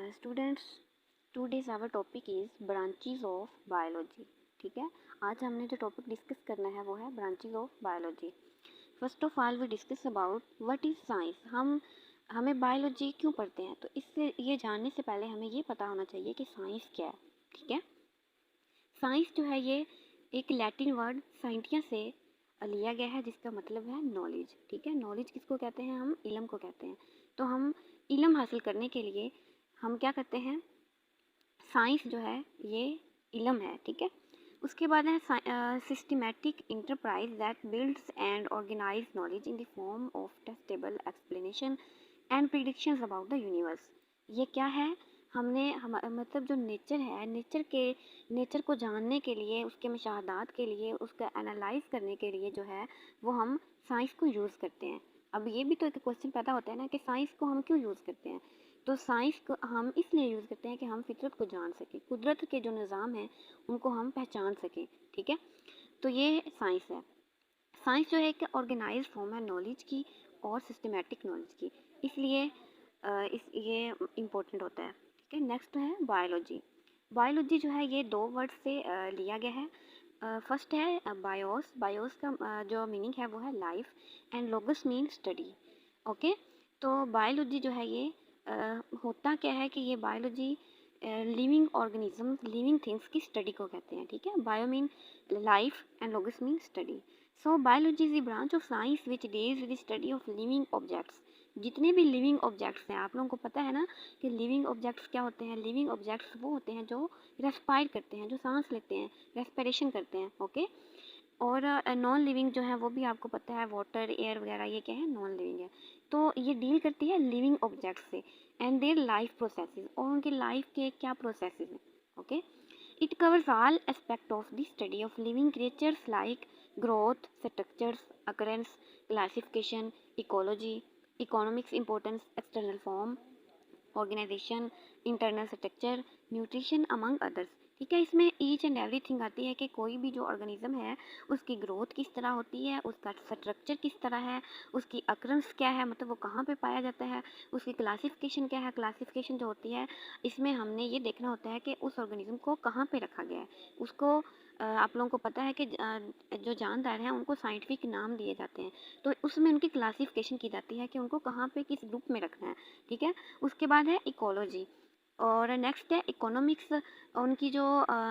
Students, today's our topic is branches of biology. ठीक है, आज हमने जो टॉपिक डिस्कस करना है वो है branches of biology. First of all we discuss about what is science. हमें बायोलॉजी क्यों पढ़ते हैं, तो इससे ये जानने से पहले हमें ये पता होना चाहिए कि साइंस क्या है। ठीक है, साइंस जो है ये एक लैटिन वर्ड साइंटिया से लिया गया है, जिसका मतलब है नॉलेज। ठीक है, नॉलेज किसको कहते हैं? हम इल्म को कहते हैं। तो हम इल्म हासिल करने के लिए हम क्या करते हैं? साइंस जो है ये इल्म है। ठीक है, उसके बाद है systematic enterprise that builds and organise knowledge in the form of testable explanation and predictions about the universe. ये क्या है? हमने मतलब जो नेचर है, नेचर को जानने के लिए, उसके मुशाहदात के लिए, उसका एनालाइज करने के लिए जो है वो हम साइंस को यूज़ करते हैं। अब ये भी तो एक क्वेश्चन पैदा होता है ना कि साइंस को हम क्यों यूज़ करते हैं? तो साइंस को हम इसलिए यूज़ करते हैं कि हम फितरत को जान सकें, कुदरत के जो निज़ाम हैं उनको हम पहचान सकें। ठीक है, तो ये साइंस है। साइंस जो है एक ऑर्गेनाइज्ड फॉर्म है नॉलेज की और सिस्टमेटिक नॉलेज की, इसलिए ये इम्पोर्टेंट होता है। ठीक है, नेक्स्ट है बायोलॉजी। बायोलॉजी जो है ये दो वर्ड से लिया गया है। फर्स्ट है बायोस। बायोस का जो मीनिंग है वो है life and लोगस mean study. Okay, तो बायोलॉजी जो है ये होता क्या है कि ये biology living organism, living things की स्टडी को कहते हैं। ठीक है, bio mean life and लोगस mean study. So biology is the branch of science which deals with study of living objects. जितने भी लिविंग ऑब्जेक्ट्स हैं, आप लोगों को पता है ना कि लिविंग ऑब्जेक्ट्स क्या होते हैं? लिविंग ऑब्जेक्ट्स वो होते हैं जो रेस्पायर करते हैं, जो सांस लेते हैं, रेस्पिरेशन करते हैं। ओके, और नॉन लिविंग जो है वो भी आपको पता है, वाटर, एयर वगैरह, ये क्या है? नॉन लिविंग है। तो ये डील करती है लिविंग ऑब्जेक्ट्स से एंड देयर लाइफ प्रोसेसेस, और उनकी लाइफ के क्या प्रोसेसेस हैं। Okay, it covers all aspect of the study of living creatures like growth, structures, occurrence, classification, ecology, economics importance, external form, organisation, internal structure, nutrition among others. ठीक है, इसमें each and everything आती है कि कोई भी जो ऑर्गेनिज्म है उसकी ग्रोथ किस तरह होती है, उसका स्ट्रक्चर किस तरह है, उसकी अक्रंस क्या है, मतलब वो कहाँ पे पाया जाता है, उसकी क्लासिफिकेशन क्या है। क्लासिफिकेशन जो होती है इसमें हमने ये देखना होता है कि उस ऑर्गेनिज्म को कहाँ पे रखा गया है। उसको आप लोगों को पता है कि जो जानदार हैं उनको साइंटिफिक नाम दिए जाते हैं, तो उसमें उनकी क्लासिफिकेशन की जाती है कि उनको कहाँ पे किस ग्रुप में रखना है। ठीक है, उसके बाद है इकोलॉजी, और नेक्स्ट है इकोनॉमिक्स। उनकी जो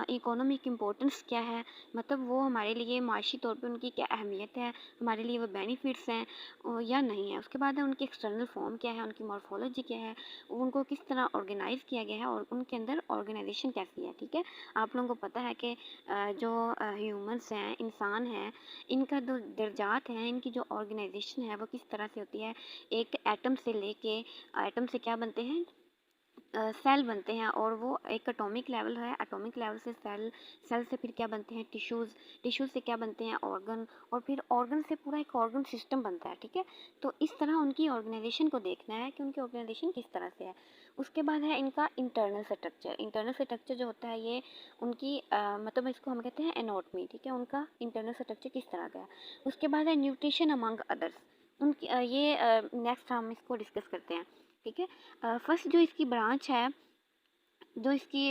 इकोनॉमिक इम्पोर्टेंस क्या है, मतलब वो हमारे लिए माशी तौर पे उनकी क्या अहमियत है, हमारे लिए वो बेनिफिट्स हैं या नहीं है। उसके बाद है उनकी एक्सटर्नल फॉर्म क्या है, उनकी मॉर्फोलॉजी क्या है, उनको किस तरह ऑर्गेनाइज किया गया है और उनके अंदर ऑर्गेनाइजेशन कैसी है। ठीक है, आप लोगों को पता है कि जो ह्यूमंस हैं, इंसान हैं, इनका जो दर्जात हैं, इनकी जो ऑर्गेनाइजेशन है वो किस तरह से होती है। एक एटम से लेके, एटम से क्या बनते हैं? सेल बनते हैं, और वो एक एटॉमिक लेवल है, एटॉमिक लेवल से सेल, सेल से फिर क्या बनते हैं? टिश्यूज़, टिश्यूज़ से क्या बनते हैं? ऑर्गन, और फिर ऑर्गन से पूरा एक ऑर्गन सिस्टम बनता है। ठीक है, तो इस तरह उनकी ऑर्गेनाइजेशन को देखना है कि उनकी ऑर्गेनाइजेशन किस तरह से है। उसके बाद है इनका इंटरनल स्ट्रक्चर। इंटरनल स्ट्रक्चर जो होता है ये उनकी मतलब इसको हम कहते हैं एनाटॉमी। ठीक है, उनका इंटरनल स्ट्रक्चर किस तरह का है। उसके बाद है न्यूट्रिशन अमंग अदर्स। उनकी ये नेक्स्ट हम इसको डिस्कस करते हैं। ठीक है, फर्स्ट जो इसकी ब्रांच है, जो इसकी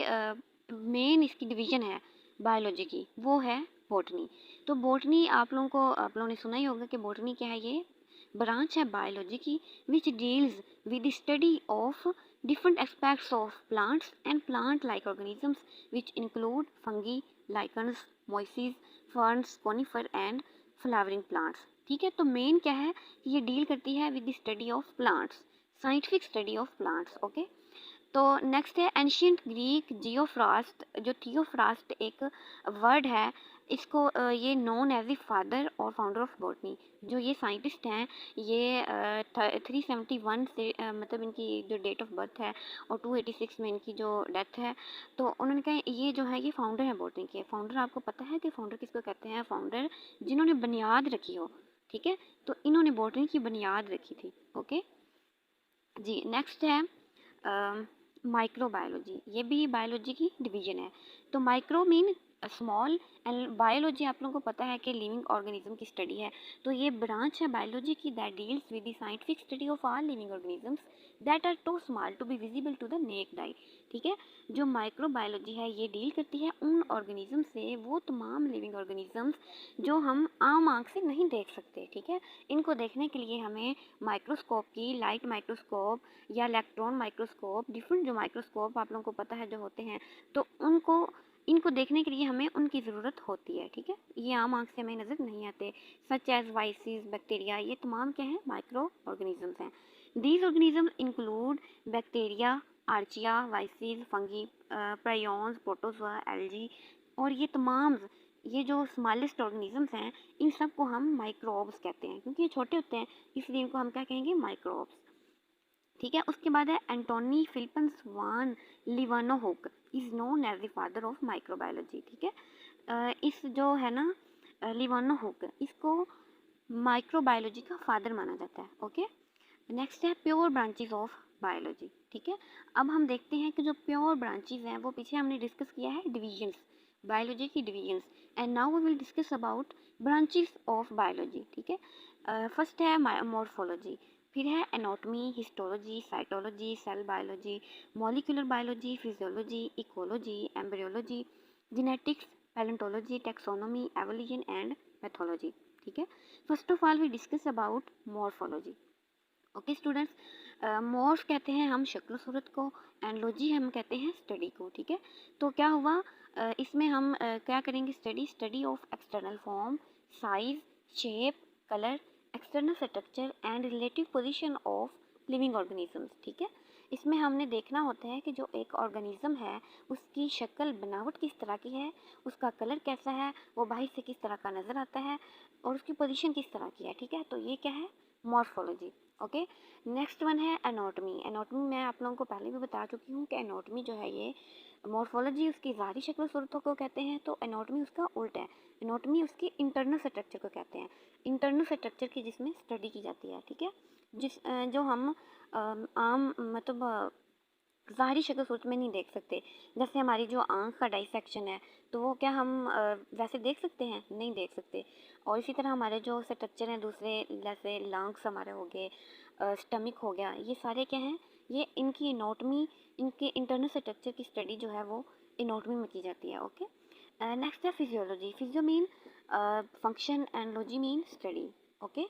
मेन इसकी डिवीज़न है बायोलॉजी की, वो है बॉटनी। तो बॉटनी आप लोगों ने सुना ही होगा कि बॉटनी क्या है? ये ब्रांच है बायोलॉजी की which deals with study of different aspects of plants and plant like organisms which include fungi, lichens, mosses, ferns, conifer and flowering plants. ठीक है, तो मेन क्या है कि ये डील करती है with the study of plants, scientific study of plants. Okay, तो नेक्स्ट है एंशियंट ग्रीक जियोफ्रास्ट। जो थियोफ्रास्ट एक वर्ड है, इसको ये नोन एज द फादर और फाउंडर ऑफ बॉटनी। जो ये साइंटिस्ट हैं, ये 371 से मतलब इनकी जो डेट ऑफ बर्थ है, और 286 में इनकी जो डेथ है। तो उन्होंने कहा ये जो है ये फाउंडर है बॉटनी के। फाउंडर आपको पता है कि फाउंडर किसको कहते हैं? फाउंडर जिन्होंने बुनियाद रखी हो। ठीक है, तो इन्होंने बॉटनी की बुनियाद रखी थी। ओके जी, नेक्स्ट है माइक्रोबायोलॉजी। ये भी बायोलॉजी की डिवीजन है। तो micro mean small and biology आप लोगों को पता है कि लिविंग ऑर्गेनिज्म की स्टडी है, तो ये ब्रांच है बायोलॉजी की that deals with the scientific study of all living organisms that are too small to be visible to the naked eye. ठीक है, जो माइक्रोबायोलॉजी है ये डील करती है उन ऑर्गेनिज्म से, वो तमाम लिविंग ऑर्गेनिजम्स जो हम आम आँख से नहीं देख सकते। ठीक है, इनको देखने के लिए हमें माइक्रोस्कोप की, लाइट माइक्रोस्कोप या इलेक्ट्रॉन माइक्रोस्कोप, डिफरेंट जो माइक्रोस्कोप आप लोगों को पता है जो होते हैं, तो इनको देखने के लिए हमें उनकी ज़रूरत होती है। ठीक है, ये आम आँख से हमें नज़र नहीं आते। सच एज वाइसिस, बैक्टीरिया, ये तमाम क्या हैं, माइक्रो ऑर्गेनिजम्स हैं। These organisms include bacteria, archaea, viruses, fungi, prions, protozoa, algae, और ये तमाम ये जो स्मॉलेस्ट ऑर्गेनिजम्स हैं, इन सब को हम माइक्रोब्स कहते हैं, क्योंकि ये छोटे होते हैं इसलिए इनको हम क्या कहेंगे, माइक्रोब्स। ठीक है, उसके बाद है Antonie Philips van Leeuwenhoek is known as the father of microbiology. ठीक है, इस जो है ना लिवानोहुक, इसको माइक्रोबायोलॉजी का फादर माना जाता है। ओके, नेक्स्ट है प्योर ब्रांचेस ऑफ बायोलॉजी। ठीक है, अब हम देखते हैं कि जो प्योर ब्रांचेस हैं वो पीछे हमने डिस्कस किया है डिवीजन्स, बायोलॉजी की divisions, and now we will discuss about branches of biology. ठीक है, फर्स्ट है मॉर्फोलॉजी, फिर है anatomy, histology, cytology, cell biology, molecular biology, physiology, ecology, embryology, genetics, paleontology, taxonomy, evolution and pathology. ठीक है, first of all we discuss about morphology. Okay students, morph कहते हैं हम शक्ल सूरत को, एंड लॉजी हम कहते हैं स्टडी को। ठीक है, तो क्या हुआ, इसमें हम क्या करेंगे, study of external form, size, shape, colour, external structure and relative position of living organisms. ठीक है, इसमें हमने देखना होता है कि जो एक ऑर्गेनिज्म है उसकी शक्ल बनावट किस तरह की है, उसका कलर कैसा है, वो बाहर से किस तरह का नज़र आता है, और उसकी पोजीशन किस तरह की है। ठीक है, तो ये क्या है, मॉर्फोलॉजी। ओके, नेक्स्ट वन है एनाटॉमी। एनाटॉमी मैं आप लोगों को पहले भी बता चुकी हूँ कि एनाटॉमी जो है ये, मॉर्फोलॉजी उसकी ज़ाहिरी शक्ल सूरतों को कहते हैं, तो एनाटॉमी उसका उल्टा है। एनाटॉमी उसकी इंटरनल स्ट्रक्चर को कहते हैं, इंटरनल स्ट्रक्चर की जिसमें स्टडी की जाती है। ठीक है, जो हम आम मतलब ज़ाहिरी शक्ल सूरत में नहीं देख सकते। जैसे हमारी जो आँख का डाइसेक्शन है, तो वो क्या हम वैसे देख सकते हैं, नहीं देख सकते। और इसी तरह हमारे जो स्ट्रक्चर हैं दूसरे, जैसे लंग्स हमारे हो गए, स्टमक हो गया, ये सारे क्या हैं, ये इनकी एनाटॉमी, इनके इंटरनल स्ट्रक्चर की स्टडी जो है वो एनाटॉमी में की जाती है। ओके, नेक्स्ट है physiology. Physio mean function and logy mean study. Okay,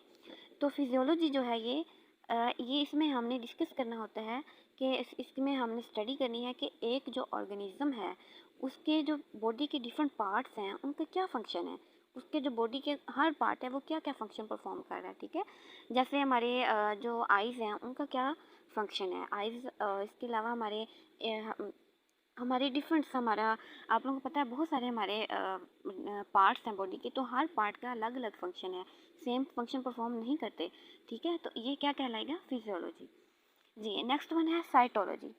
तो फिजियोलॉजी जो है ये इसमें हमने डिस्कस करना होता है कि इसमें हमने स्टडी करनी है कि एक जो ऑर्गेनिज्म है उसके जो बॉडी के डिफरेंट पार्ट्स हैं उनका क्या फंक्शन है, उसके जो बॉडी के हर पार्ट है वो क्या क्या फंक्शन परफॉर्म कर रहा है। ठीक है, जैसे हमारे जो आइज़ हैं उनका क्या फंक्शन है, आइज़, इसके अलावा हमारे डिफरेंट्स, हमारा आप लोगों को पता है बहुत सारे हमारे पार्ट्स हैं बॉडी के, तो हर पार्ट का अलग अलग फंक्शन है, सेम फंक्शन परफॉर्म नहीं करते। ठीक है, तो ये क्या कहलाएगा, फिजियोलॉजी। जी, नेक्स्ट वन है cytology.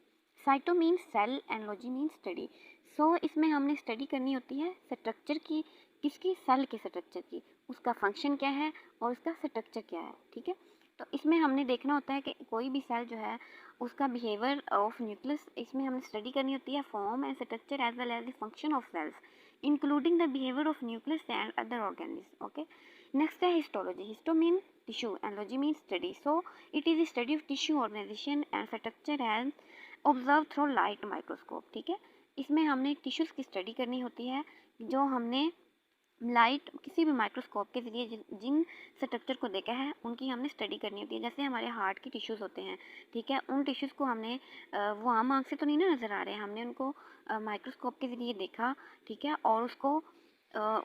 Cyto means cell and logy means study. So इसमें हमने स्टडी करनी होती है स्ट्रक्चर की, किसकी, सेल के स्ट्रक्चर की, उसका फंक्शन क्या है और उसका स्ट्रक्चर क्या है। ठीक है, तो इसमें हमने देखना होता है कि कोई भी सेल जो है उसका बिहेवियर ऑफ न्यूक्लियस, इसमें हमें स्टडी करनी होती है form and structure as well as the function of cells including the behaviour of nucleus and other organism. Okay, next है histology. Histo mean tissue and logy means study. So it is the study of tissue organization and structure and observed through light microscope. ठीक है, इसमें हमने tissues की study करनी होती है जो हमने लाइट किसी भी माइक्रोस्कोप के ज़रिए जिन स्ट्रक्चर को देखा है उनकी हमने स्टडी करनी होती है। जैसे हमारे हार्ट की टिश्यूज़ होते हैं, ठीक है, उन टिश्यूज़ को हमने वो आम आँख से तो नहीं ना नज़र आ रहे हैं, हमने उनको माइक्रोस्कोप के ज़रिए देखा। ठीक है, और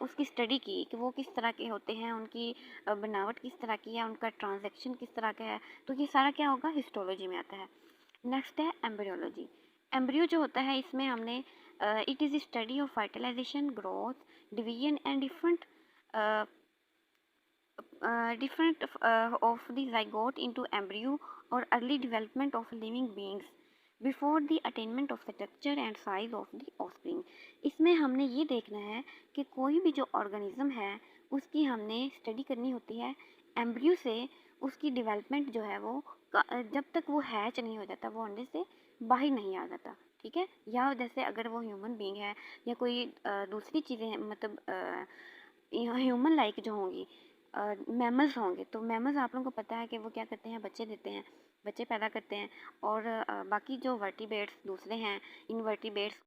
उसकी स्टडी की कि वो किस तरह के होते हैं, उनकी बनावट किस तरह की है, उनका ट्रांजैक्शन किस तरह का है, तो ये सारा क्या होगा, हिस्टोलॉजी में आता है। नेक्स्ट है एम्ब्रियोलॉजी। एम्ब्रियो जो होता है इसमें हमने it is study of fertilization, growth, division and different of the zygote into embryo or early development of living beings before the attainment of structure and size of the offspring। इसमें हमने ये देखना है कि कोई भी जो ऑर्गेनिज्म है उसकी हमने स्टडी करनी होती है एम्ब्रियो से, उसकी डेवलपमेंट जो है वो जब तक वो हैच नहीं हो जाता, वो अंडे से बाहर नहीं आ जाता, ठीक है। या जैसे अगर वो ह्यूमन बीइंग है या कोई दूसरी चीज़ें हैं, मतलब ह्यूमन लाइक जो होंगी, मैमल्स होंगे, तो मैमल्स आप लोगों को पता है कि वो क्या करते हैं, बच्चे देते हैं, बच्चे पैदा करते हैं। और बाकी जो वर्टिब्रेट्स दूसरे हैं, इनवर्टिब्रेट्स